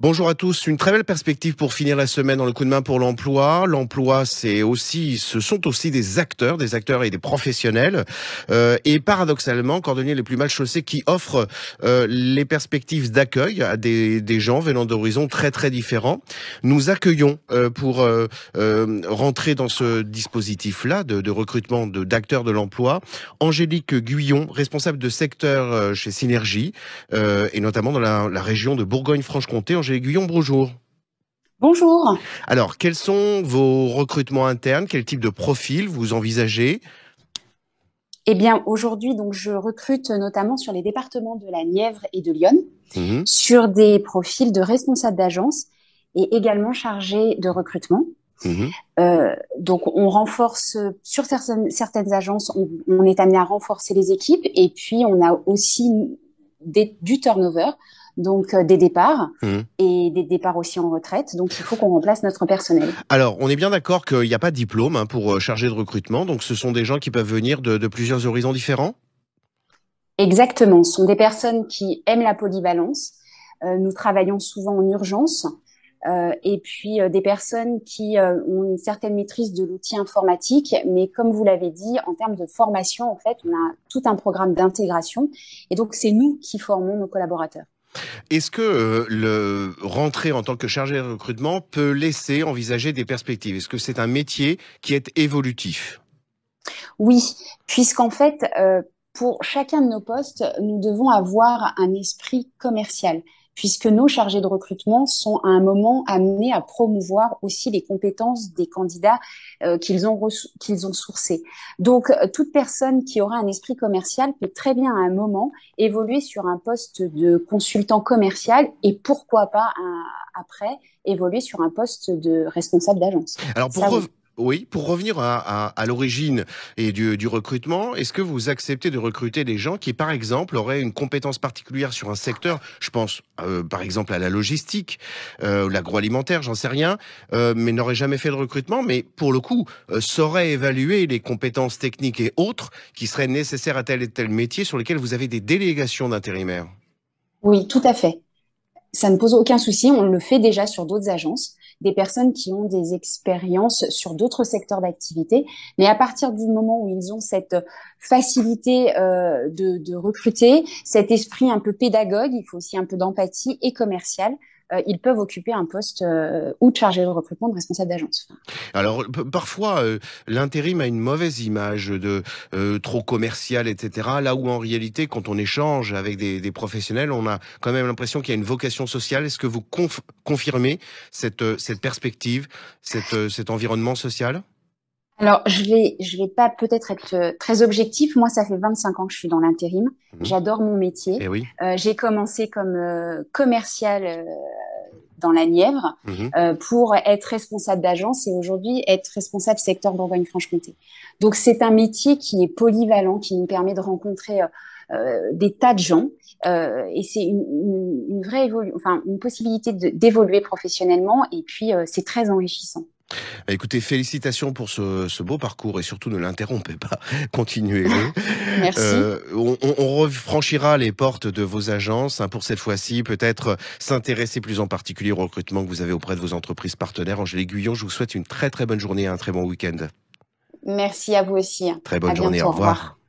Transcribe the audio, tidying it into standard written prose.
Bonjour à tous. Une très belle perspective pour finir la semaine dans le coup de main pour l'emploi. L'emploi, ce sont aussi des acteurs et des professionnels. Et paradoxalement, cordonniers les plus mal chaussés qui offrent les perspectives d'accueil à des gens venant d'horizons très très différents. Nous accueillons pour rentrer dans ce dispositif-là de recrutement d'acteurs de l'emploi, Angélique Guyon, responsable de secteur chez Synergie, et notamment dans la région de Bourgogne-Franche-Comté. Angélique Guyon, bonjour. Bonjour. Alors, quels sont vos recrutements internes? Quel type de profil vous envisagez? Eh bien, aujourd'hui, donc, je recrute notamment sur les départements de la Nièvre et de l'Yonne, Mhm, sur des profils de responsables d'agence et également chargés de recrutement. mhm. Donc, on renforce sur certaines agences, on est amené à renforcer les équipes et puis on a aussi du turnover, donc des départs Mhm. et des départs aussi en retraite. Donc, il faut qu'on remplace notre personnel. Alors, on est bien d'accord qu'il n'y a pas de diplôme pour chargé de recrutement, donc ce sont des gens qui peuvent venir de plusieurs horizons différents? Exactement, ce sont des personnes qui aiment la polyvalence. Nous travaillons souvent en urgence. Et puis des personnes qui ont une certaine maîtrise de l'outil informatique, mais comme vous l'avez dit, en termes de formation, en fait, on a tout un programme d'intégration, et donc c'est nous qui formons nos collaborateurs. Est-ce que le rentrer en tant que chargé de recrutement peut laisser envisager des perspectives? Est-ce que c'est un métier qui est évolutif? Oui, puisqu'en fait, pour chacun de nos postes, nous devons avoir un esprit commercial, puisque nos chargés de recrutement sont à un moment amenés à promouvoir aussi les compétences des candidats qu'ils ont sourcés. Donc, toute personne qui aura un esprit commercial peut très bien à un moment évoluer sur un poste de consultant commercial et pourquoi pas après évoluer sur un poste de responsable d'agence. Alors Ça, oui. oui, pour revenir à l'origine et du recrutement, est-ce que vous acceptez de recruter des gens qui, par exemple, auraient une compétence particulière sur un secteur? Je pense, par exemple, à la logistique, l'agroalimentaire, j'en sais rien, mais n'auraient jamais fait de recrutement, mais pour le coup, sauraient évaluer les compétences techniques et autres qui seraient nécessaires à tel et tel métier sur lesquels vous avez des délégations d'intérimaires. Oui, tout à fait. Ça ne pose aucun souci, on le fait déjà sur d'autres agences, des personnes qui ont des expériences sur d'autres secteurs d'activité, mais à partir du moment où ils ont cette facilité de recruter, cet esprit un peu pédagogue, il faut aussi un peu d'empathie et commercial, ils peuvent occuper un poste ou de chargé de recrutement, de responsable d'agence. Alors parfois l'intérim a une mauvaise image de trop commercial, etc. Là où en réalité, quand on échange avec des professionnels, on a quand même l'impression qu'il y a une vocation sociale. Est-ce que vous confirmez cette perspective, cet environnement social? Alors, je vais pas peut-être être très objectif. Moi, ça fait 25 ans que je suis dans l'intérim. Mhm. J'adore mon métier. Eh oui. J'ai commencé comme commercial dans la Nièvre Mhm. pour être responsable d'agence et aujourd'hui être responsable secteur Bourgogne-Franche-Comté. Donc, c'est un métier qui est polyvalent, qui nous permet de rencontrer des tas de gens et c'est une vraie enfin une possibilité d'évoluer professionnellement et puis c'est très enrichissant. Bah, écoutez, félicitations pour ce beau parcours et surtout ne l'interrompez pas, continuez-le. Merci. On refranchira les portes de vos agences pour cette fois-ci, peut-être s'intéresser plus en particulier au recrutement que vous avez auprès de vos entreprises partenaires. Angélique Guyon, je vous souhaite une très très bonne journée et un très bon week-end. Merci à vous aussi. Très À bonne journée, bientôt. au Au revoir. revoir.